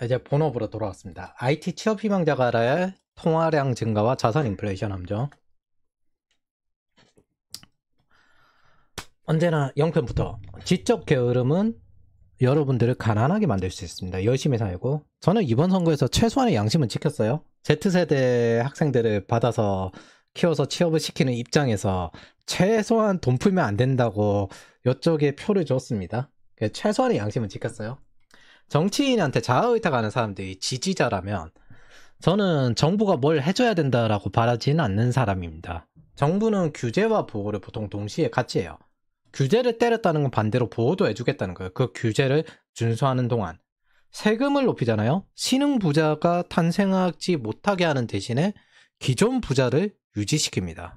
이제 본업으로 돌아왔습니다. IT 취업 희망자가의 통화량 증가와 자산 인플레이션 함정. 언제나 영편부터 지적 게으름은 여러분들을 가난하게 만들 수 있습니다. 열심히 살고. 저는 이번 선거에서 최소한의 양심은 지켰어요. Z세대 학생들을 받아서 키워서 취업을 시키는 입장에서 최소한 돈 풀면 안 된다고 이쪽에 표를 줬습니다. 최소한의 양심은 지켰어요. 정치인한테 자아의탁하는 사람들이 지지자라면 저는 정부가 뭘 해줘야 된다라고 바라지는 않는 사람입니다. 정부는 규제와 보호를 보통 동시에 같이 해요. 규제를 때렸다는 건 반대로 보호도 해주겠다는 거예요. 그 규제를 준수하는 동안. 세금을 높이잖아요. 신흥 부자가 탄생하지 못하게 하는 대신에 기존 부자를 유지시킵니다.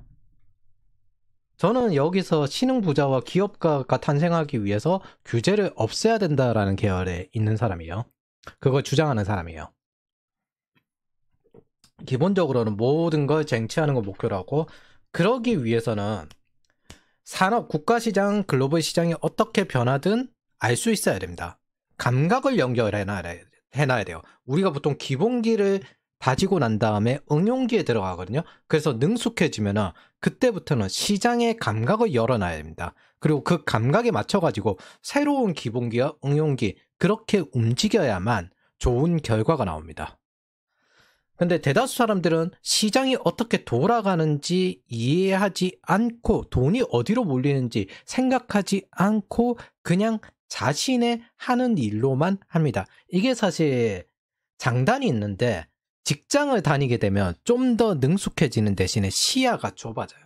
저는 여기서 신흥 부자와 기업가가 탄생하기 위해서 규제를 없애야 된다라는 계열에 있는 사람이에요. 그걸 주장하는 사람이에요. 기본적으로는 모든 걸 쟁취하는 걸 목표로 하고, 그러기 위해서는 산업, 국가시장, 글로벌 시장이 어떻게 변하든 알 수 있어야 됩니다. 감각을 연결해놔야 돼요. 우리가 보통 기본기를 다지고 난 다음에 응용기에 들어가거든요. 그래서 능숙해지면은 그때부터는 시장의 감각을 열어놔야 됩니다. 그리고 그 감각에 맞춰가지고 새로운 기본기와 응용기, 그렇게 움직여야만 좋은 결과가 나옵니다. 근데 대다수 사람들은 시장이 어떻게 돌아가는지 이해하지 않고 돈이 어디로 몰리는지 생각하지 않고 그냥 자신의 하는 일로만 합니다. 이게 사실 장단이 있는데 직장을 다니게 되면 좀 더 능숙해지는 대신에 시야가 좁아져요.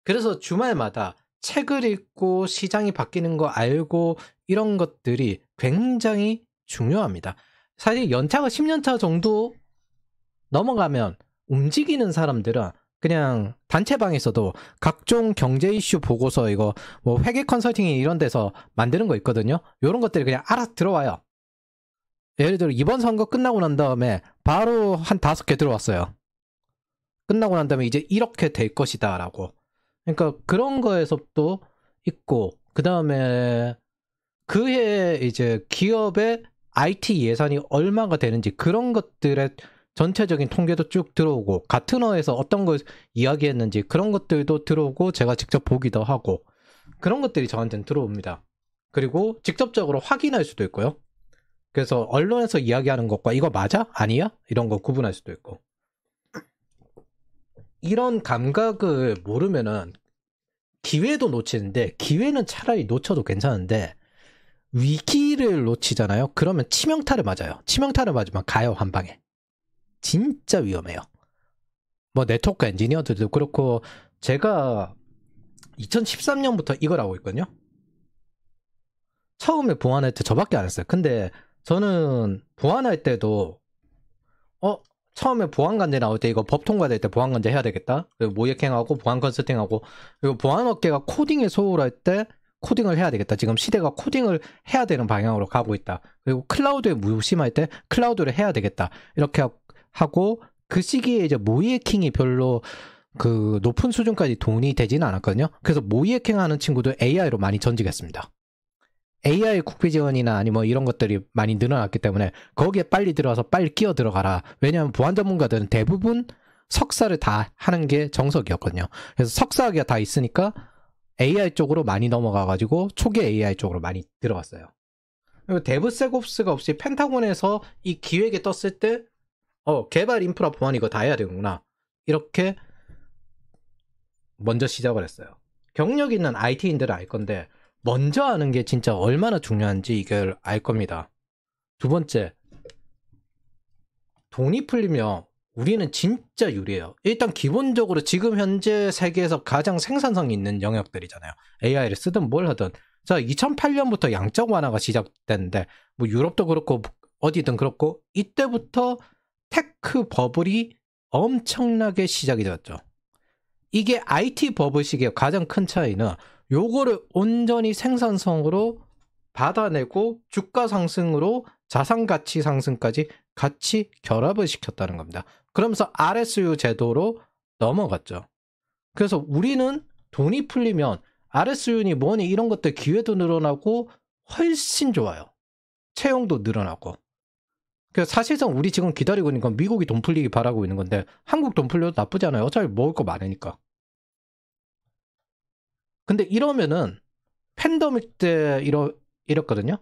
그래서 주말마다 책을 읽고 시장이 바뀌는 거 알고 이런 것들이 굉장히 중요합니다. 사실 연차가 10년차 정도 넘어가면 움직이는 사람들은 그냥 단체방에서도 각종 경제 이슈 보고서 이거 뭐 회계 컨설팅 이런 데서 만드는 거 있거든요. 이런 것들이 그냥 알아서 들어와요. 예를 들어 이번 선거 끝나고 난 다음에 바로 한 5개 들어왔어요. 끝나고 난 다음에 이제 이렇게 될 것이다 라고. 그러니까 그런 거에서도 있고, 그 다음에 그해 이제 기업의 IT 예산이 얼마가 되는지 그런 것들의 전체적인 통계도 쭉 들어오고, 같은 어에서 어떤 걸 이야기했는지 그런 것들도 들어오고, 제가 직접 보기도 하고, 그런 것들이 저한테는 들어옵니다. 그리고 직접적으로 확인할 수도 있고요. 그래서 언론에서 이야기하는 것과 이거 맞아? 아니야? 이런 거 구분할 수도 있고. 이런 감각을 모르면은 기회도 놓치는데, 기회는 차라리 놓쳐도 괜찮은데 위기를 놓치잖아요. 그러면 치명타를 맞아요. 치명타를 맞으면 가요, 한 방에. 진짜 위험해요. 뭐 네트워크 엔지니어들도 그렇고, 제가 2013년부터 이걸 하고 있거든요. 처음에 보안할 때 저밖에 안 했어요. 근데 저는 보안할 때도 처음에 보안관제 나올 때 이거 법 통과될 때 보안관제 해야 되겠다. 그리고 모의행하고 보안 컨설팅하고, 그리고 보안업계가 코딩에 소홀할 때 코딩을 해야 되겠다. 지금 시대가 코딩을 해야 되는 방향으로 가고 있다. 그리고 클라우드에 무심할 때 클라우드를 해야 되겠다. 이렇게 하고, 그 시기에 이제 모의해킹이 별로 그 높은 수준까지 돈이 되지는 않았거든요. 그래서 모의해킹 하는 친구들 AI로 많이 전직했습니다. AI 국비 지원이나 아니 뭐 이런 것들이 많이 늘어났기 때문에 거기에 빨리 들어와서 빨리 끼어 들어가라. 왜냐하면 보안 전문가들은 대부분 석사를 다 하는 게 정석이었거든요. 그래서 석사학위가 다 있으니까 AI 쪽으로 많이 넘어가가지고 초기 AI 쪽으로 많이 들어갔어요. 그리고 데브세곱스가 없이 펜타곤에서 이 기획에 떴을 때 개발 인프라 보안 이거 다 해야 되는구나. 이렇게 먼저 시작을 했어요. 경력 있는 IT인들은 알 건데 먼저 아는 게 진짜 얼마나 중요한지 이걸 알 겁니다. 두 번째, 돈이 풀리면 우리는 진짜 유리해요. 일단 기본적으로 지금 현재 세계에서 가장 생산성이 있는 영역들이잖아요. AI를 쓰든 뭘 하든. 자, 2008년부터 양적 완화가 시작됐는데 뭐 유럽도 그렇고 어디든 그렇고 이때부터 테크 버블이 엄청나게 시작이 되었죠. 이게 IT 버블식의 가장 큰 차이는 요거를 온전히 생산성으로 받아내고 주가 상승으로 자산 가치 상승까지 같이 결합을 시켰다는 겁니다. 그러면서 RSU 제도로 넘어갔죠. 그래서 우리는 돈이 풀리면 RSU니 뭐니 이런 것들 기회도 늘어나고 훨씬 좋아요. 채용도 늘어나고. 그래서 사실상 우리 지금 기다리고 있는 건 미국이 돈 풀리기 바라고 있는 건데 한국 돈 풀려도 나쁘지 않아요. 어차피 먹을 거 많으니까. 근데 이러면은 팬데믹 때 이랬거든요.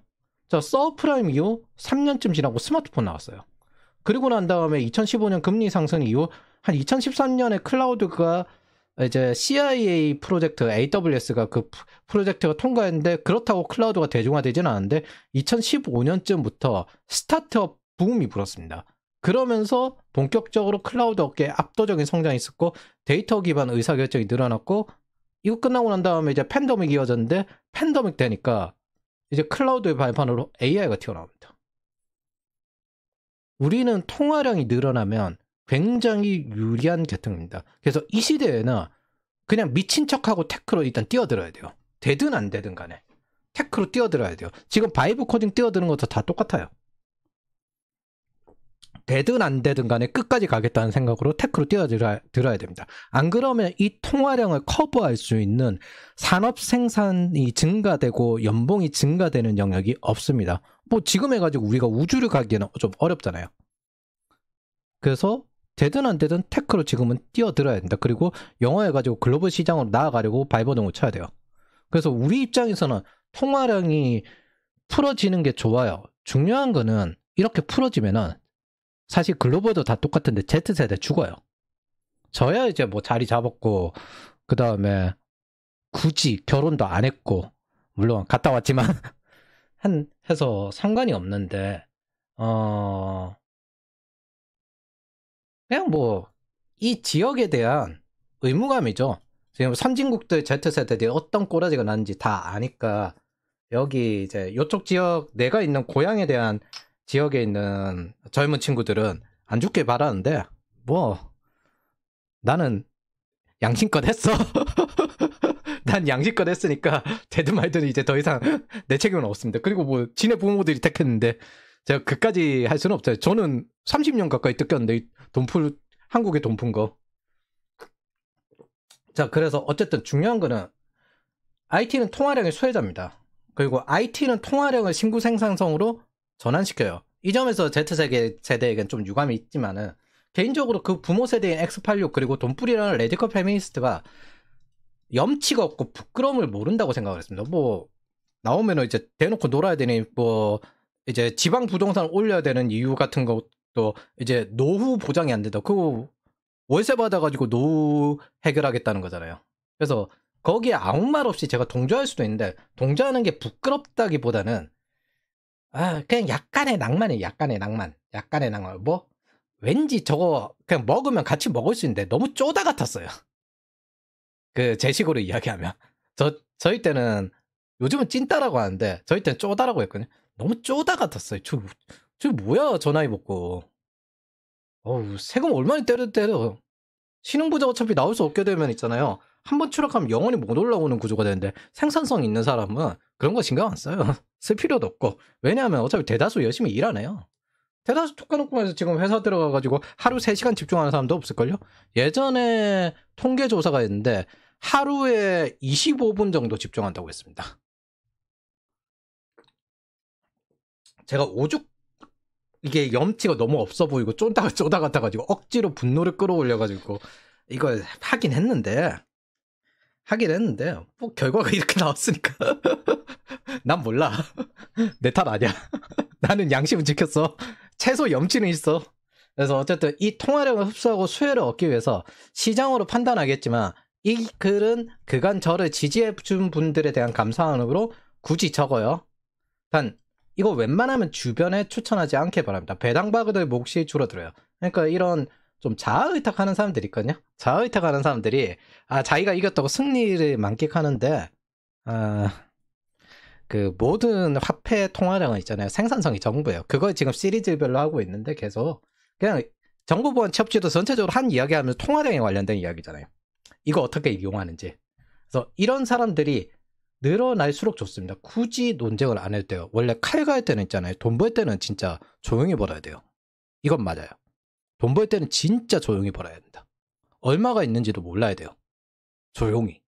자, 서프라임 이후 3년쯤 지나고 스마트폰 나왔어요. 그리고 난 다음에 2015년 금리 상승 이후 한 2013년에 클라우드가 이제 CIA 프로젝트, AWS가 그 프로젝트가 통과했는데 그렇다고 클라우드가 대중화되지는 않았는데 2015년쯤부터 스타트업 붐이 불었습니다. 그러면서 본격적으로 클라우드 업계에 압도적인 성장이 있었고 데이터 기반 의사결정이 늘어났고 이거 끝나고 난 다음에 이제 팬데믹이 이어졌는데 팬데믹 되니까 이제 클라우드의 발판으로 AI가 튀어나옵니다. 우리는 통화량이 늘어나면 굉장히 유리한 계통입니다. 그래서 이 시대에는 그냥 미친 척하고 테크로 일단 뛰어들어야 돼요. 되든 안 되든 간에 테크로 뛰어들어야 돼요. 지금 바이브 코딩 뛰어드는 것도 다 똑같아요. 되든 안 되든 간에 끝까지 가겠다는 생각으로 테크로 뛰어들어야 됩니다. 안 그러면 이 통화량을 커버할 수 있는 산업 생산이 증가되고 연봉이 증가되는 영역이 없습니다. 뭐 지금 해가지고 우리가 우주를 가기에는 좀 어렵잖아요. 그래서 되든 안 되든 테크로 지금은 뛰어들어야 된다. 그리고 영어 해가지고 글로벌 시장으로 나아가려고 발버둥을 쳐야 돼요. 그래서 우리 입장에서는 통화량이 풀어지는 게 좋아요. 중요한 거는 이렇게 풀어지면은 사실 글로벌도 다 똑같은데 Z세대 죽어요. 저야 이제 뭐 자리 잡았고 그 다음에 굳이 결혼도 안 했고 물론 갔다 왔지만 해서 상관이 없는데 그냥 뭐 이 지역에 대한 의무감이죠. 지금 선진국들 Z세대들이 어떤 꼬라지가 나는지 다 아니까 여기 이제 이쪽 지역 내가 있는 고향에 대한 지역에 있는 젊은 친구들은 안 죽길 바라는데 뭐 나는 양심껏 했어. 난 양심껏 했으니까 되든 말든 이제 더 이상 내 책임은 없습니다. 그리고 뭐 지네 부모들이 택했는데 제가 그까지 할 수는 없어요. 저는 30년 가까이 뜯겼는데 한국에 돈 푼 거. 자, 그래서 어쨌든 중요한 거는 IT는 통화량의 수혜자입니다. 그리고 IT는 통화량을 신구 생산성으로 전환시켜요. 이 점에서 Z세대에겐 좀 유감이 있지만은 개인적으로 그 부모 세대인 X86 그리고 돈뿌리라는 레디컬 페미니스트가 염치가 없고 부끄러움을 모른다고 생각을 했습니다. 뭐 나오면은 이제 대놓고 놀아야 되니 뭐 이제 지방 부동산 올려야 되는 이유 같은 것도 이제 노후 보장이 안 된다. 그거 월세 받아가지고 노후 해결하겠다는 거잖아요. 그래서 거기에 아무 말 없이 제가 동조할 수도 있는데 동조하는 게 부끄럽다기보다는 그냥 약간의 낭만이에요. 약간의 낭만. 뭐 왠지 저거 그냥 먹으면 같이 먹을 수 있는데 너무 쪼다 같았어요. 그 제 식으로 이야기하면 저희 때는 요즘은 찐따라고 하는데 저희 때는 쪼다라고 했거든요. 너무 쪼다 같았어요. 저 뭐야 저 나이 먹고. 세금 얼마나 때려. 신흥부자 어차피 나올 수 없게 되면 있잖아요. 한번 추락하면 영원히 못 올라오는 구조가 되는데 생산성 있는 사람은 그런 거 신경 안 써요. 쓸 필요도 없고. 왜냐하면 어차피 대다수 열심히 일하네요. 대다수 툭 까놓고 해서 지금 회사 들어가가지고 하루 3시간 집중하는 사람도 없을걸요? 예전에 통계조사가 있는데 하루에 25분 정도 집중한다고 했습니다. 제가 오죽 이게 염치가 너무 없어 보이고 쪼다 같아가지고 억지로 분노를 끌어올려가지고 이걸 하긴 했는데 뭐 결과가 이렇게 나왔으니까 난 몰라. 내 탓 아니야. 나는 양심은 지켰어. 최소 염치는 있어. 그래서 어쨌든 이 통화량을 흡수하고 수혜를 얻기 위해서 시장으로 판단하겠지만 이 글은 그간 저를 지지해준 분들에 대한 감사함으로 굳이 적어요. 단 이거 웬만하면 주변에 추천하지 않게 바랍니다. 배당받을 몫이 줄어들어요. 그러니까 이런 좀 자아의탁하는 사람들이 있거든요. 자아의탁하는 사람들이 자기가 이겼다고 승리를 만끽하는데 그 모든 화폐 통화량은 있잖아요. 생산성이 정부예요. 그걸 지금 시리즈별로 하고 있는데 계속 그냥 정보보안 취업지도 전체적으로 한 이야기하면서 통화량에 관련된 이야기잖아요. 이거 어떻게 이용하는지. 그래서 이런 사람들이 늘어날수록 좋습니다. 굳이 논쟁을 안 해도 돼요. 원래 칼 갈 때는 있잖아요. 돈 벌 때는 진짜 조용히 벌어야 돼요. 이건 맞아요. 돈 벌 때는 진짜 조용히 벌어야 된다. 얼마가 있는지도 몰라야 돼요. 조용히.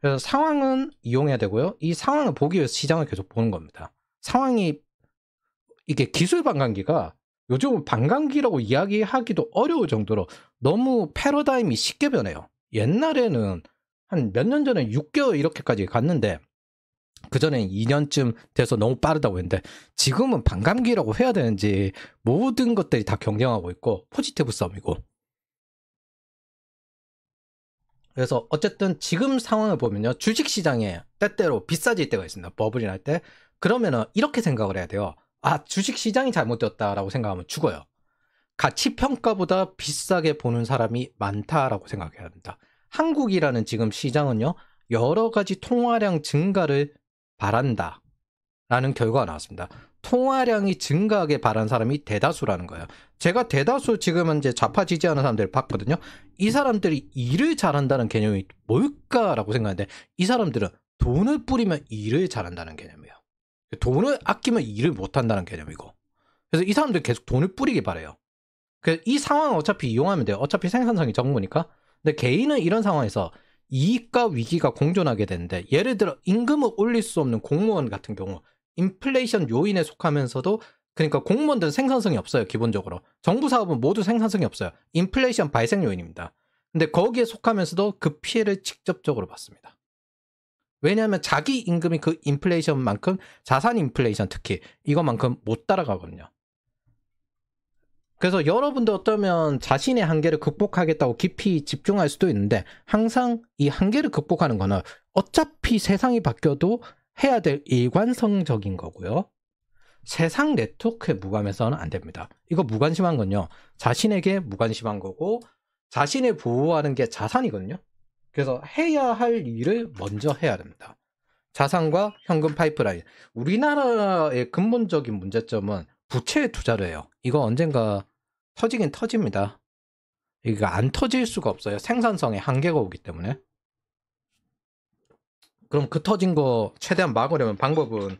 그래서 상황은 이용해야 되고요. 이 상황을 보기 위해서 시장을 계속 보는 겁니다. 상황이 이게 기술 반감기가 요즘은 반감기라고 이야기하기도 어려울 정도로 너무 패러다임이 쉽게 변해요. 옛날에는 한 몇 년 전에 6개월 이렇게까지 갔는데 그전엔 2년쯤 돼서 너무 빠르다고 했는데 지금은 반감기라고 해야 되는지 모든 것들이 다 경쟁하고 있고 포지티브 싸움이고. 그래서 어쨌든 지금 상황을 보면요, 주식시장에 때때로 비싸질 때가 있습니다. 버블이 날 때. 그러면은 이렇게 생각을 해야 돼요. 아, 주식시장이 잘못되었다라고 생각하면 죽어요. 가치평가보다 비싸게 보는 사람이 많다라고 생각해야 합니다. 한국이라는 지금 시장은요, 여러 가지 통화량 증가를 바란다 라는 결과가 나왔습니다. 통화량이 증가하게 바란 사람이 대다수라는 거예요. 제가 대다수 지금 이제 좌파 지지하는 사람들을 봤거든요. 이 사람들이 일을 잘한다는 개념이 뭘까라고 생각하는데, 이 사람들은 돈을 뿌리면 일을 잘한다는 개념이에요. 돈을 아끼면 일을 못한다는 개념이고. 그래서 이 사람들 계속 돈을 뿌리기 바래요. 그래서 이 상황을 어차피 이용하면 돼요. 어차피 생산성이 적은 거니까. 근데 개인은 이런 상황에서 이익과 위기가 공존하게 되는데, 예를 들어 임금을 올릴 수 없는 공무원 같은 경우 인플레이션 요인에 속하면서도, 그러니까 공무원들은 생산성이 없어요. 기본적으로 정부 사업은 모두 생산성이 없어요. 인플레이션 발생 요인입니다. 근데 거기에 속하면서도 그 피해를 직접적으로 받습니다. 왜냐하면 자기 임금이 그 인플레이션만큼, 자산 인플레이션 특히 이것만큼 못 따라가거든요. 그래서 여러분도 어쩌면 자신의 한계를 극복하겠다고 깊이 집중할 수도 있는데, 항상 이 한계를 극복하는 거는 어차피 세상이 바뀌어도 해야 될 일관성적인 거고요. 세상 네트워크에 무감해서는 안 됩니다. 이거 무관심한 건요, 자신에게 무관심한 거고, 자신을 보호하는 게 자산이거든요. 그래서 해야 할 일을 먼저 해야 됩니다. 자산과 현금 파이프라인. 우리나라의 근본적인 문제점은 부채에 투자를 해요. 이거 언젠가 터지긴 터집니다. 이거 안 터질 수가 없어요. 생산성에 한계가 오기 때문에. 그럼 그 터진 거 최대한 막으려면 방법은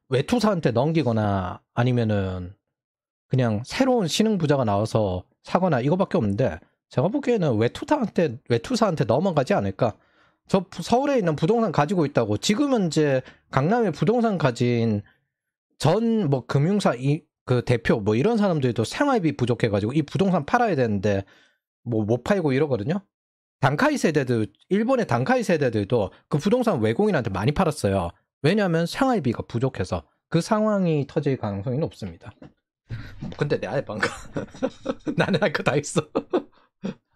외투사한테 넘기거나 아니면은 그냥 새로운 신흥부자가 나와서 사거나 이거밖에 없는데, 제가 보기에는 외투사한테 넘어가지 않을까. 저 서울에 있는 부동산 가지고 있다고, 지금은 이제 강남에 부동산 가진 전 뭐 금융사 그 대표 뭐 이런 사람들도 생활비 부족해가지고 이 부동산 팔아야 되는데 뭐 못 팔고 이러거든요. 단카이 세대들, 일본의 단카이 세대들도 그 부동산 외국인한테 많이 팔았어요. 왜냐하면 생활비가 부족해서. 그 상황이 터질 가능성이 높습니다. 근데 내 아예 방금 나는 할 거 다 있어.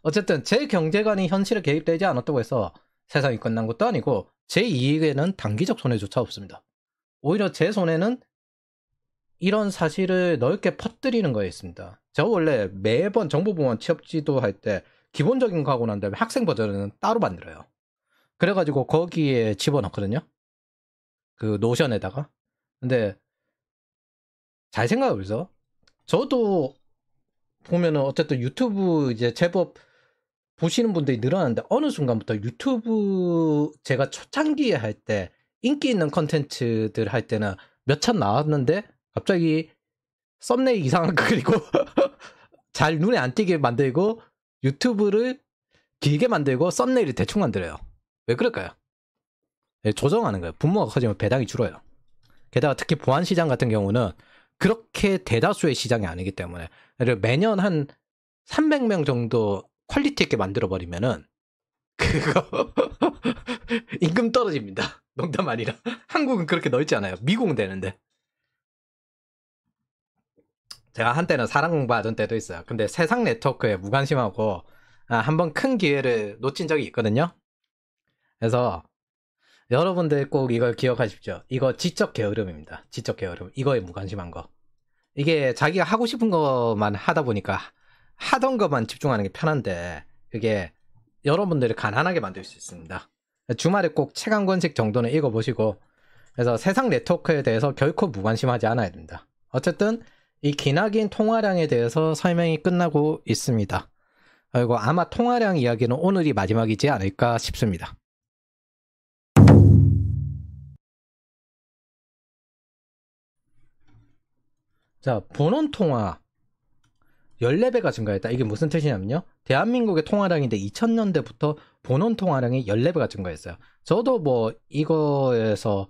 어쨌든 제 경제관이 현실에 개입되지 않았다고 해서 세상이 끝난 것도 아니고, 제 이익에는 단기적 손해조차 없습니다. 오히려 제 손해는 이런 사실을 넓게 퍼뜨리는 거에 있습니다. 제가 원래 매번 정보보안 취업지도 할 때 기본적인 거 하고 난 다음에 학생 버전은 따로 만들어요. 그래가지고 거기에 집어넣거든요. 그 노션에다가. 근데 잘 생각해보세요. 저도 보면은 어쨌든 유튜브 이제 제법 보시는 분들이 늘어났는데, 어느 순간부터 유튜브 제가 초창기에 할 때 인기 있는 컨텐츠들 할 때는 몇천 나왔는데 갑자기 썸네일 이상한 거 그리고 잘 눈에 안 띄게 만들고 유튜브를 길게 만들고 썸네일을 대충 만들어요. 왜 그럴까요? 네, 조정하는 거예요. 분모가 커지면 배당이 줄어요. 게다가 특히 보안시장 같은 경우는 그렇게 대다수의 시장이 아니기 때문에 매년 한 300명 정도 퀄리티 있게 만들어버리면은 그거 임금 떨어집니다. 농담 아니라. 한국은 그렇게 넓지 않아요. 미국은 되는데. 제가 한때는 사랑 공부하던 때도 있어요. 근데 세상 네트워크에 무관심하고 한번 큰 기회를 놓친 적이 있거든요. 그래서 여러분들 꼭 이걸 기억하십시오. 이거 지적 게으름입니다. 지적 게으름. 이거에 무관심한 거. 이게 자기가 하고 싶은 것만 하다 보니까 하던 것만 집중하는 게 편한데, 그게 여러분들을 가난하게 만들 수 있습니다. 주말에 꼭 책 한 권씩 정도는 읽어보시고, 그래서 세상 네트워크에 대해서 결코 무관심하지 않아야 됩니다. 어쨌든 이 기나긴 통화량에 대해서 설명이 끝나고 있습니다. 그리고 아마 통화량 이야기는 오늘이 마지막이지 않을까 싶습니다. 자, 본원통화 14배가 증가했다. 이게 무슨 뜻이냐면요, 대한민국의 통화량인데 2000년대부터 본원 통화량이 14배가 증가했어요. 저도 뭐 이거에서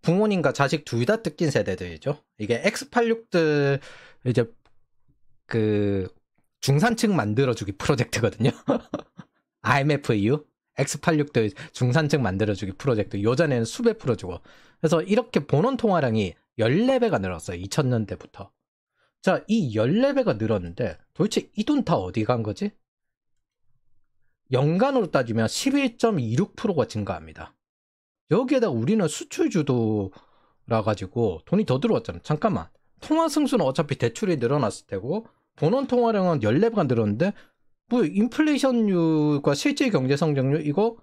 부모님과 자식 둘 다 뜯긴 세대들이죠. 이게 X86들 이제 그 중산층 만들어주기 프로젝트거든요. IMF 이후 X86들 중산층 만들어주기 프로젝트 요전에는 수백 프로 주고 그래서 이렇게 본원 통화량이 14배가 늘었어요. 2000년대부터. 자, 이 14배가 늘었는데 도대체 이 돈 다 어디 간 거지? 연간으로 따지면 11.26%가 증가합니다. 여기에다가 우리는 수출주도라 가지고 돈이 더 들어왔잖아. 잠깐만. 통화 승수는 어차피 대출이 늘어났을 테고 본원 통화량은 14배가 늘었는데 뭐 인플레이션율과 실질 경제 성장률 이거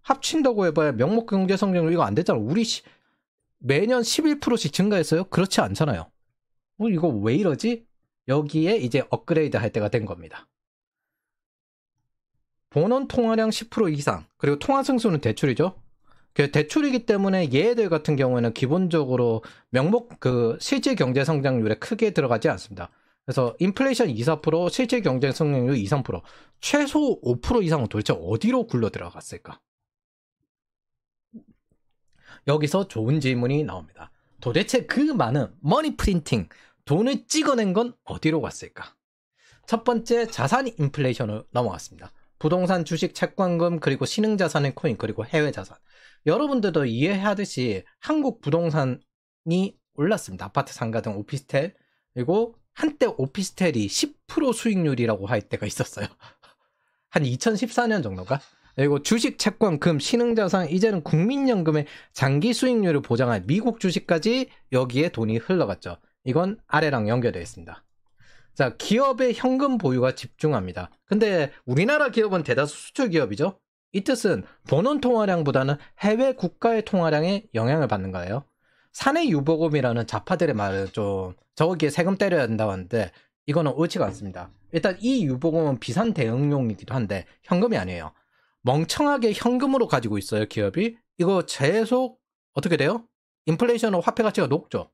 합친다고 해봐야 명목 경제 성장률 이거 안 되잖아. 우리 매년 11%씩 증가했어요? 그렇지 않잖아요. 이거 왜 이러지? 여기에 이제 업그레이드 할 때가 된 겁니다. 본원 통화량 10% 이상 그리고 통화 승수는 대출이죠. 대출이기 때문에 얘들 같은 경우에는 기본적으로 명목 그 실질 경제 성장률에 크게 들어가지 않습니다. 그래서 인플레이션 2, 4%, 실질 경제 성장률 2, 3%, 최소 5% 이상은 도대체 어디로 굴러 들어갔을까? 여기서 좋은 질문이 나옵니다. 도대체 그 많은 머니 프린팅, 돈을 찍어낸 건 어디로 갔을까? 첫 번째 자산 인플레이션으로 넘어갔습니다. 부동산, 주식, 채권금, 그리고 신흥자산의 코인, 그리고 해외자산. 여러분들도 이해하듯이 한국 부동산이 올랐습니다. 아파트 상가 등 오피스텔. 그리고 한때 오피스텔이 10% 수익률이라고 할 때가 있었어요. 한 2014년 정도인가? 그리고 주식, 채권, 금, 신흥자산, 이제는 국민연금의 장기 수익률을 보장할 미국 주식까지 여기에 돈이 흘러갔죠. 이건 아래랑 연결되어 있습니다. 자, 기업의 현금 보유가 집중합니다. 근데 우리나라 기업은 대다수 수출 기업이죠. 이 뜻은 본원 통화량보다는 해외 국가의 통화량에 영향을 받는 거예요. 사내 유보금이라는 좌파들의 말은 좀 저기에 세금 때려야 된다고 하는데 이거는 옳지가 않습니다. 일단 이 유보금은 비상 대응용이기도 한데 현금이 아니에요. 멍청하게 현금으로 가지고 있어요, 기업이. 이거 계속 어떻게 돼요? 인플레이션으로 화폐 가치가 높죠.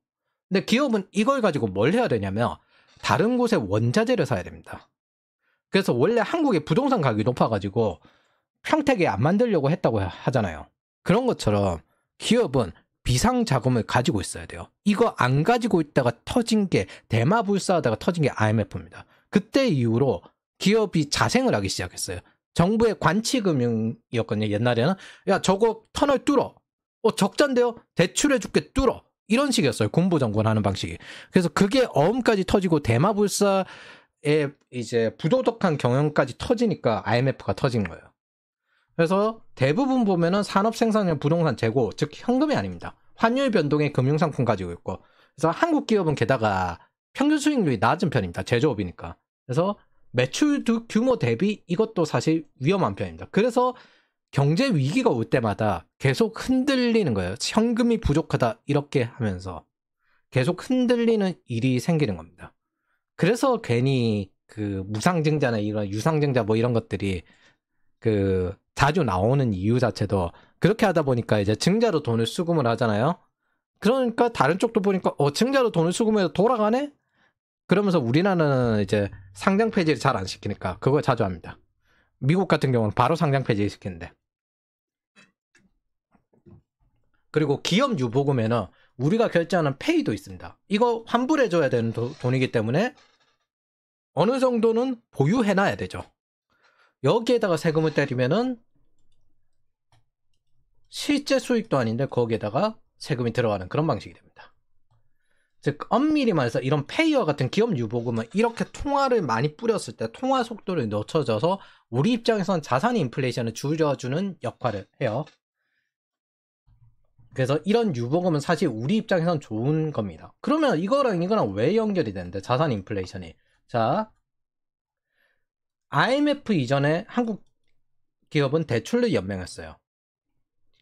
근데 기업은 이걸 가지고 뭘 해야 되냐면 다른 곳에 원자재를 사야 됩니다. 그래서 원래 한국의 부동산 가격이 높아가지고 평택에 안 만들려고 했다고 하잖아요. 그런 것처럼 기업은 비상자금을 가지고 있어야 돼요. 이거 안 가지고 있다가 터진 게 대마불사하다가 터진 게 IMF입니다. 그때 이후로 기업이 자생을 하기 시작했어요. 정부의 관치금융이었거든요. 옛날에는 야 저거 터널 뚫어. 적자인데요. 대출해줄게 뚫어. 이런 식이었어요. 군부정권하는 방식이. 그래서 그게 어음까지 터지고 대마불사의 이제 부도덕한 경영까지 터지니까 IMF가 터진 거예요. 그래서 대부분 보면은 산업 생산형 부동산 재고, 즉 현금이 아닙니다. 환율 변동의 금융상품 가지고 있고. 그래서 한국 기업은 게다가 평균 수익률이 낮은 편입니다. 제조업이니까. 그래서 매출 규모 대비 이것도 사실 위험한 편입니다. 그래서 경제 위기가 올 때마다 계속 흔들리는 거예요. 현금이 부족하다 이렇게 하면서 계속 흔들리는 일이 생기는 겁니다. 그래서 괜히 그 무상증자나 이런 유상증자 뭐 이런 것들이 그 자주 나오는 이유 자체도 그렇게 하다 보니까 이제 증자로 돈을 수금을 하잖아요. 그러니까 다른 쪽도 보니까 증자로 돈을 수금해서 돌아가네? 그러면서 우리나라는 이제 상장 폐지를 잘 안 시키니까 그걸 자주 합니다. 미국 같은 경우는 바로 상장 폐지 시키는데. 그리고 기업 유보금에는 우리가 결제하는 페이도 있습니다. 이거 환불해줘야 되는 돈이기 때문에 어느 정도는 보유해놔야 되죠. 여기에다가 세금을 때리면은 실제 수익도 아닌데 거기에다가 세금이 들어가는 그런 방식이 됩니다. 즉 엄밀히 말해서 이런 페이와 같은 기업 유보금은 이렇게 통화를 많이 뿌렸을 때 통화 속도를 늦춰져서 우리 입장에서는 자산 인플레이션을 줄여주는 역할을 해요. 그래서 이런 유보금은 사실 우리 입장에서는 좋은 겁니다. 그러면 이거랑 왜 연결이 되는데 자산 인플레이션이. 자, IMF 이전에 한국 기업은 대출을 연명했어요.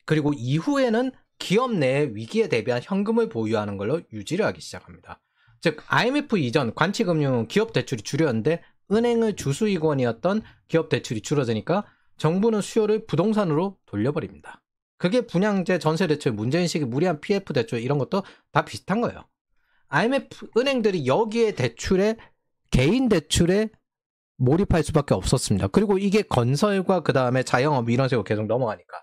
그리고 이후에는 기업 내 위기에 대비한 현금을 보유하는 걸로 유지를 하기 시작합니다. 즉 IMF 이전 관치금융은 기업 대출이 줄였는데 은행의 주수익원이었던 기업 대출이 줄어드니까 정부는 수요를 부동산으로 돌려버립니다. 그게 분양제, 전세대출, 문재인 시기 무리한 PF 대출 이런 것도 다 비슷한 거예요. IMF 은행들이 여기에 대출에 개인 대출에 몰입할 수밖에 없었습니다. 그리고 이게 건설과 그 다음에 자영업 이런 식으로 계속 넘어가니까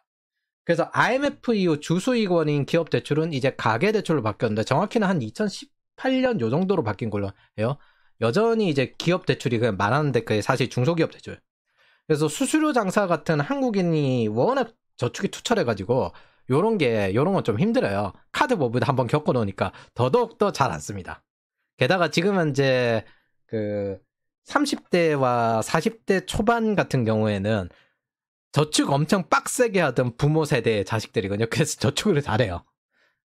그래서 IMF 이후 주수익원인 기업 대출은 이제 가계 대출로 바뀌었는데 정확히는 한 2018년 요 정도로 바뀐 걸로 해요. 여전히 이제 기업 대출이 그냥 많았는데 그게 사실 중소기업 대출. 그래서 수수료 장사 같은 한국인이 워낙 저축이 투철해가지고 요런 건 좀 힘들어요. 카드 버블 한번 겪어놓으니까 더더욱 더 잘 안 씁니다. 게다가 지금은 이제 그 30대와 40대 초반 같은 경우에는 저축 엄청 빡세게 하던 부모 세대의 자식들이거든요. 그래서 저축을 잘해요.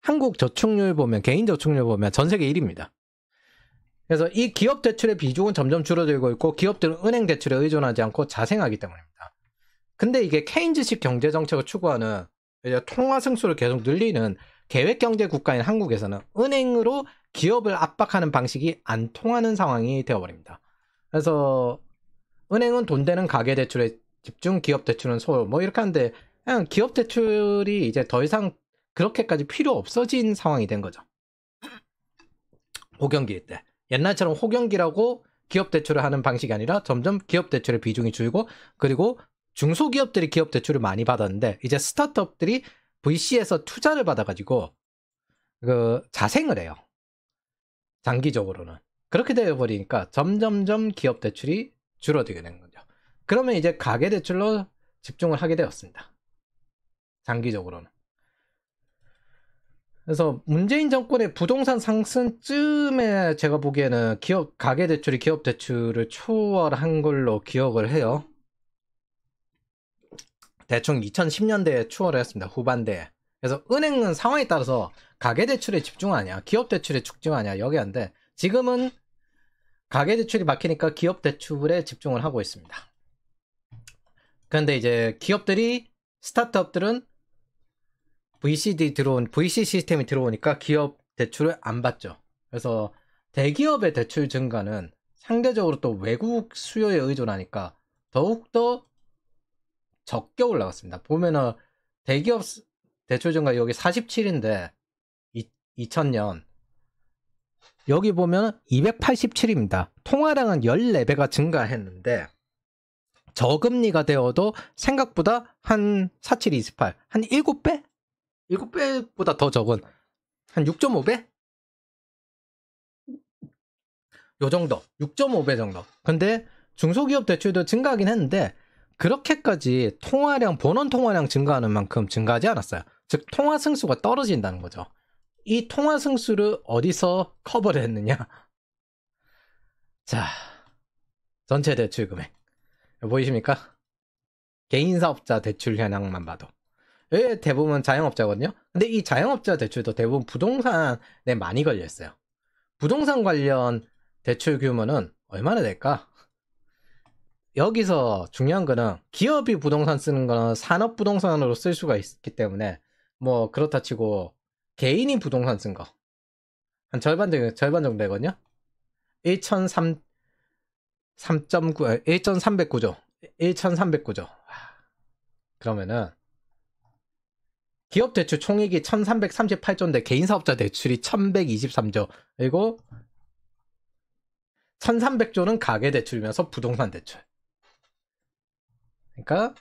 한국 저축률 보면, 개인 저축률 보면 전 세계 1위입니다. 그래서 이 기업 대출의 비중은 점점 줄어들고 있고 기업들은 은행 대출에 의존하지 않고 자생하기 때문입니다. 근데 이게 케인즈식 경제 정책을 추구하는 이제 통화 승수를 계속 늘리는 계획 경제 국가인 한국에서는 은행으로 기업을 압박하는 방식이 안 통하는 상황이 되어버립니다. 그래서 은행은 돈 되는 가계 대출에 집중, 기업 대출은 소홀, 뭐 이렇게 하는데 그냥 기업 대출이 이제 더 이상 그렇게까지 필요 없어진 상황이 된 거죠. 호경기 때. 옛날처럼 호경기라고 기업 대출을 하는 방식이 아니라 점점 기업 대출의 비중이 줄고 그리고 중소기업들이 기업 대출을 많이 받았는데 이제 스타트업들이 VC에서 투자를 받아가지고 그 자생을 해요. 장기적으로는. 그렇게 되어버리니까 점점점 기업 대출이 줄어들게 되는 거죠. 그러면 이제 가계 대출로 집중을 하게 되었습니다. 장기적으로는. 그래서 문재인 정권의 부동산 상승쯤에 제가 보기에는 가계 대출이 기업 대출을 초월한 걸로 기억을 해요. 대충 2010년대에 추월을 했습니다. 후반대에. 그래서 은행은 상황에 따라서 가계 대출에 집중하냐, 기업 대출에 집중하냐 여기 한데 지금은 가계 대출이 막히니까 기업 대출에 집중을 하고 있습니다. 그런데 이제 기업들이 스타트업들은 VC 시스템이 들어오니까 기업 대출을 안 받죠. 그래서 대기업의 대출 증가는 상대적으로 또 외국 수요에 의존하니까 더욱더 적게 올라갔습니다. 보면은 대기업 대출 증가 여기 47인데 2000년 여기 보면 287입니다. 통화량은 14배가 증가했는데 저금리가 되어도 생각보다 한 4728, 한 7배? 7배보다 더 적은 한 6.5배? 요 정도. 6.5배 정도. 근데 중소기업 대출도 증가하긴 했는데 그렇게까지 본원 통화량 증가하는 만큼 증가하지 않았어요. 즉 통화 승수가 떨어진다는 거죠. 이 통화 승수를 어디서 커버를 했느냐? 자, 전체 대출 금액 보이십니까? 개인 사업자 대출 현황만 봐도 대부분 자영업자거든요. 근데 이 자영업자 대출도 대부분 부동산에 많이 걸려있어요. 부동산 관련 대출 규모는 얼마나 될까? 여기서 중요한 거는 기업이 부동산 쓰는 거는 산업부동산으로 쓸 수가 있기 때문에 뭐 그렇다 치고 개인이 부동산 쓴 거 한 절반 정도 되거든요. 1,309조 1,309조 그러면은 기업 대출 총액이 1,338조인데 개인 사업자 대출이 1,123조 그리고 1,300조는 가계 대출이면서 부동산 대출. 그러니까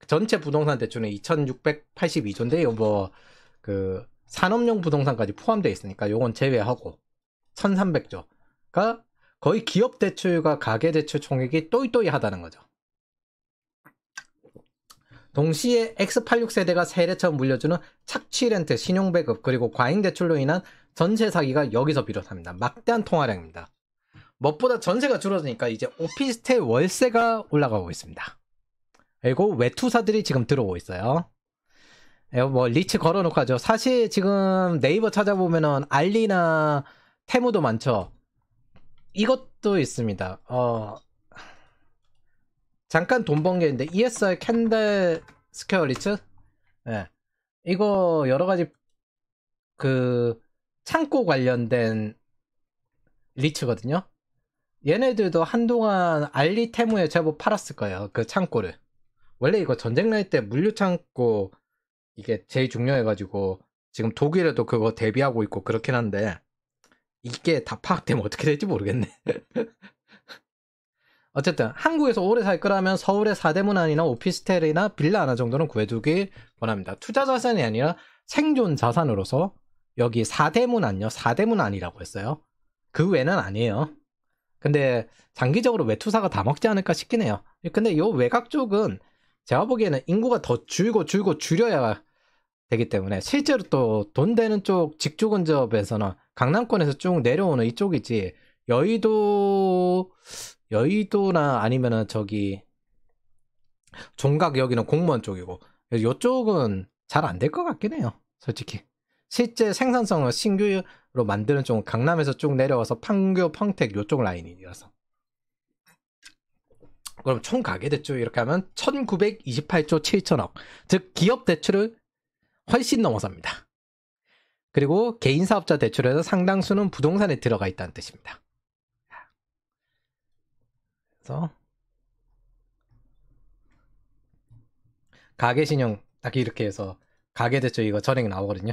전체 부동산 대출은 2,682조인데 이거 뭐 그 산업용 부동산까지 포함되어 있으니까 요건 제외하고 1,300조가 거의 기업 대출과 가계 대출 총액이 또이또이하다는 거죠. 동시에 X86 세대가 세례처럼 물려주는 착취 렌트, 신용 배급 그리고 과잉 대출로 인한 전세 사기가 여기서 비롯합니다. 막대한 통화량입니다. 무엇보다 전세가 줄어드니까 이제 오피스텔 월세가 올라가고 있습니다. 그리고 외투사들이 지금 들어오고 있어요. 뭐 리츠 걸어놓고 하죠. 사실 지금 네이버 찾아보면은 알리나 테무도 많죠. 이것도 있습니다. 잠깐 돈 번 게 있는데 ESR 캔들 스퀘어 리츠? 네. 이거 여러 가지 그 창고 관련된 리츠거든요. 얘네들도 한동안 알리 테무에 제법 팔았을 거예요. 그 창고를. 원래 이거 전쟁 날 때 물류 창고 이게 제일 중요해가지고 지금 독일에도 그거 대비하고 있고 그렇긴 한데 이게 다 파악되면 어떻게 될지 모르겠네. 어쨌든 한국에서 오래 살 거라면 서울의 사대문 안이나 오피스텔이나 빌라 하나 정도는 구해두길 원합니다. 투자 자산이 아니라 생존 자산으로서 여기 사대문 안요. 사대문 안이라고 했어요. 그 외는 아니에요. 근데 장기적으로 외투사가 다 먹지 않을까 싶긴 해요. 근데 요 외곽 쪽은 제가 보기에는 인구가 더 줄고 줄여야 되기 때문에 실제로 또 돈 되는 쪽 직주 근접에서는 강남권에서 쭉 내려오는 이쪽이지 여의도나 아니면은 저기 종각 여기는 공무원 쪽이고 이쪽은 잘 안 될 것 같긴 해요. 솔직히 실제 생산성을 신규로 만드는 쪽은 강남에서 쭉 내려와서 판교, 평택 이쪽 라인이라서. 그럼 총 가계대출 이렇게 하면 1928조 7천억, 즉 기업 대출을 훨씬 넘어섭니다. 그리고 개인 사업자 대출에서 상당수는 부동산에 들어가 있다는 뜻입니다. 그래서 가계신용 딱 이렇게 해서 가계대출 이거 전액 나오거든요.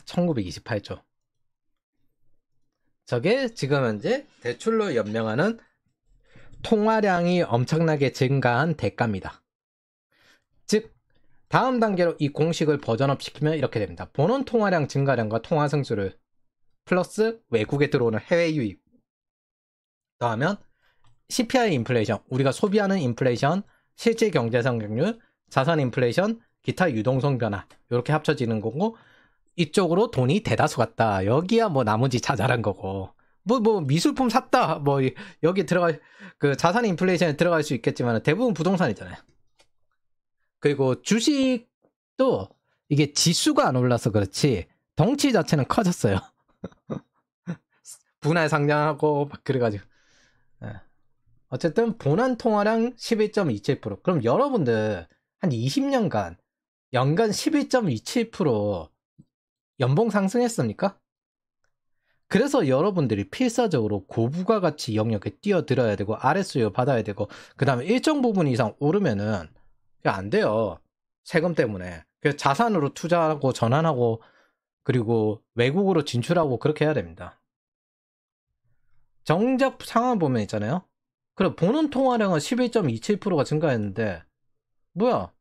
1928조. 저게 지금 현재 대출로 연명하는 통화량이 엄청나게 증가한 대가입니다. 즉 다음 단계로 이 공식을 버전업 시키면 이렇게 됩니다. 본원 통화량 증가량과 통화 승수를 플러스 외국에 들어오는 해외 유입 더하면 CPI 인플레이션, 우리가 소비하는 인플레이션, 실제 경제 성장률, 자산 인플레이션, 기타 유동성 변화 이렇게 합쳐지는 거고, 이쪽으로 돈이 대다수 갔다. 여기야 뭐 나머지 자잘한 거고, 뭐 미술품 샀다. 뭐 여기 들어갈 그 자산 인플레이션에 들어갈 수 있겠지만 대부분 부동산이잖아요. 그리고 주식도 이게 지수가 안 올라서 그렇지 덩치 자체는 커졌어요. 분할 상장하고 막 그래가지고. 어쨌든 본원 통화량 11.27%. 그럼 여러분들 한 20년간 연간 11.27% 연봉 상승했습니까? 그래서 여러분들이 필사적으로 고부가가치 영역에 뛰어들어야 되고 RSU 받아야 되고, 그 다음에 일정 부분 이상 오르면은 안 돼요. 세금 때문에. 그래서 자산으로 투자하고 전환하고 그리고 외국으로 진출하고 그렇게 해야 됩니다. 정작 상황 보면 있잖아요. 그래, 본원 통화량은 11.27%가 증가했는데 뭐야?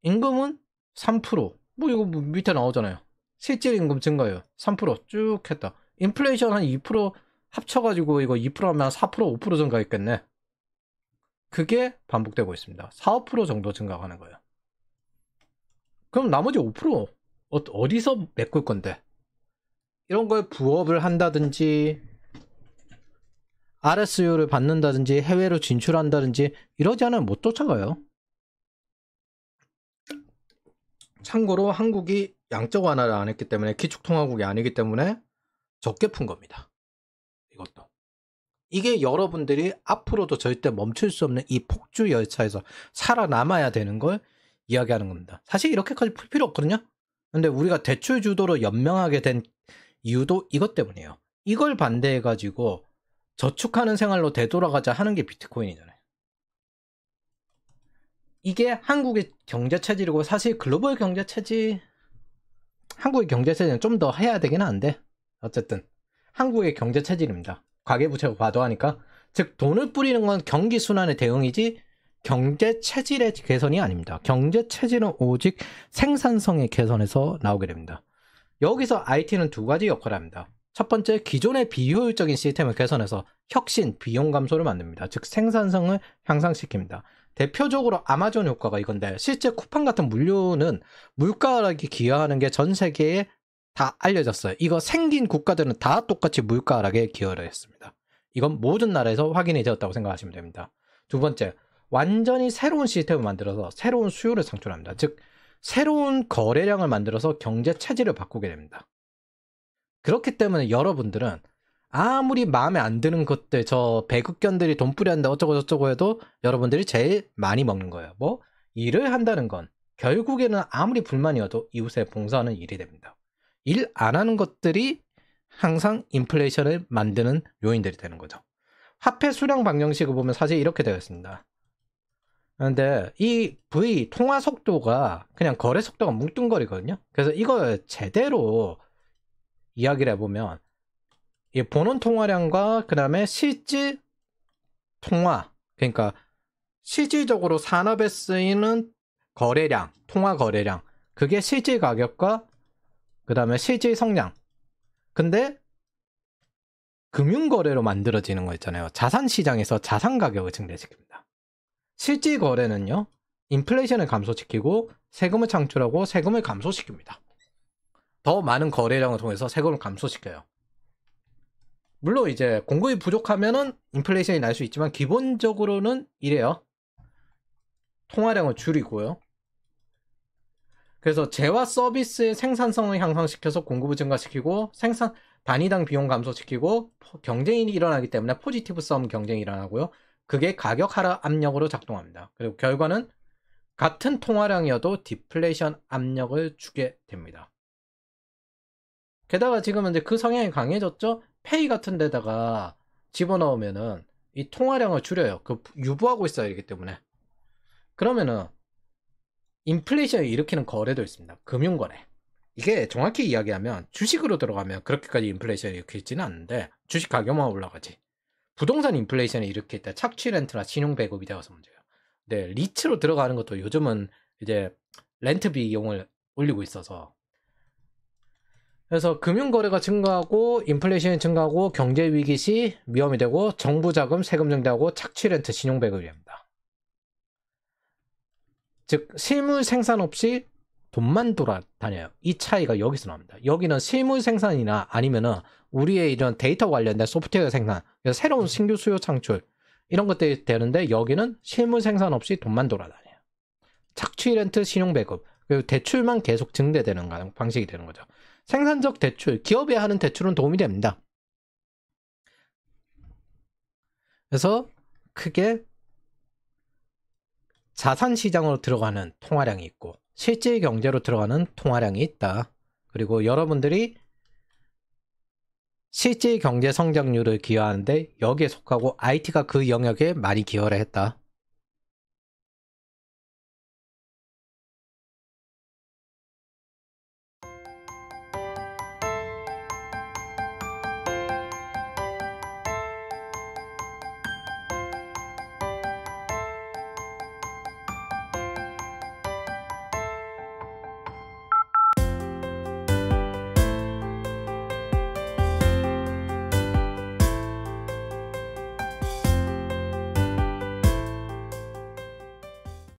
임금은 3%. 뭐 이거 뭐 밑에 나오잖아요. 실질 임금 증가요. 3%쭉 했다. 인플레이션 한 2% 합쳐가지고 이거 2% 하면 4%, 5% 증가했겠네. 그게 반복되고 있습니다. 4, 5% 정도 증가하는 거예요. 그럼 나머지 5% 어디서 메꿀 건데? 이런 거에 부업을 한다든지 RSU를 받는다든지 해외로 진출한다든지 이러지 않으면 못 쫓아가요. 참고로 한국이 양적 완화를 안 했기 때문에, 기축통화국이 아니기 때문에 적게 푼 겁니다. 이것도. 이게 여러분들이 앞으로도 절대 멈출 수 없는 이 폭주 열차에서 살아남아야 되는 걸 이야기하는 겁니다. 사실 이렇게까지 풀 필요 없거든요. 근데 우리가 대출 주도로 연명하게 된 이유도 이것 때문이에요. 이걸 반대해가지고 저축하는 생활로 되돌아가자 하는 게 비트코인이잖아요. 이게 한국의 경제 체질이고, 사실 글로벌 경제 체질, 한국의 경제 체질은 좀 더 해야 되긴 한데, 어쨌든 한국의 경제 체질입니다. 가계부채가 과도하니까. 즉 돈을 뿌리는 건 경기 순환의 대응이지 경제 체질의 개선이 아닙니다. 경제 체질은 오직 생산성의 개선에서 나오게 됩니다. 여기서 IT는 두 가지 역할을 합니다. 첫 번째, 기존의 비효율적인 시스템을 개선해서 혁신, 비용 감소를 만듭니다. 즉 생산성을 향상시킵니다. 대표적으로 아마존 효과가 이건데, 실제 쿠팡 같은 물류는 물가 하락에 기여하는 게 전 세계에 다 알려졌어요. 이거 생긴 국가들은 다 똑같이 물가 하락에 기여를 했습니다. 이건 모든 나라에서 확인이 되었다고 생각하시면 됩니다. 두 번째, 완전히 새로운 시스템을 만들어서 새로운 수요를 창출합니다. 즉 새로운 거래량을 만들어서 경제 체질을 바꾸게 됩니다. 그렇기 때문에 여러분들은 아무리 마음에 안 드는 것들, 저 배급견들이 돈 뿌렸는데 어쩌고 저쩌고 해도 여러분들이 제일 많이 먹는 거예요. 뭐 일을 한다는 건 결국에는 아무리 불만이어도 이웃에 봉사하는 일이 됩니다. 일 안 하는 것들이 항상 인플레이션을 만드는 요인들이 되는 거죠. 화폐 수량 방정식을 보면 사실 이렇게 되어 있습니다. 그런데 이 V 통화 속도가 그냥 거래 속도가 뭉뚱거리거든요. 그래서 이걸 제대로 이야기를 해보면 이 본원 통화량과 그 다음에 실질 통화, 그러니까 실질적으로 산업에 쓰이는 거래량, 통화 거래량, 그게 실질 가격과 그 다음에 실질 성량. 근데 금융거래로 만들어지는 거 있잖아요. 자산시장에서 자산 가격을 증대시킵니다. 실질 거래는요, 인플레이션을 감소시키고 세금을 창출하고 세금을 감소시킵니다. 더 많은 거래량을 통해서 세금을 감소시켜요. 물론 이제 공급이 부족하면은 인플레이션이 날 수 있지만 기본적으로는 이래요. 통화량을 줄이고요. 그래서 재화 서비스의 생산성을 향상시켜서 공급을 증가시키고 생산 단위당 비용 감소시키고 경쟁이 일어나기 때문에 포지티브 썸 경쟁이 일어나고요. 그게 가격 하락 압력으로 작동합니다. 그리고 결과는 같은 통화량이어도 디플레이션 압력을 주게 됩니다. 게다가 지금은 이제 그 성향이 강해졌죠. 페이 같은 데다가 집어넣으면은 이 통화량을 줄여요. 그 유보하고 있어야 되기 때문에. 그러면은 인플레이션을 일으키는 거래도 있습니다. 금융거래. 이게 정확히 이야기하면 주식으로 들어가면 그렇게까지 인플레이션을 일으키지는 않는데 주식 가격만 올라가지. 부동산 인플레이션을 일으킬 때 착취 렌트나 신용 배급이 되어서 문제예요. 네, 리츠로 들어가는 것도 요즘은 이제 렌트 비용을 올리고 있어서, 그래서 금융거래가 증가하고 인플레이션이 증가하고 경제위기 시 위험이 되고 정부 자금 세금 증대하고 착취 렌트 신용 배급이 됩니다. 즉 실물 생산 없이 돈만 돌아다녀요. 이 차이가 여기서 나옵니다. 여기는 실물 생산이나 아니면은 우리의 이런 데이터 관련된 소프트웨어 생산, 그래서 새로운 신규 수요 창출 이런 것들이 되는데 여기는 실물 생산 없이 돈만 돌아다녀요. 착취 렌트 신용 배급, 그리고 대출만 계속 증대되는 방식이 되는 거죠. 생산적 대출, 기업에 하는 대출은 도움이 됩니다. 그래서 크게 자산 시장으로 들어가는 통화량이 있고 실질 경제로 들어가는 통화량이 있다. 그리고 여러분들이 실질 경제 성장률을 기여하는데 여기에 속하고 IT가 그 영역에 많이 기여를 했다.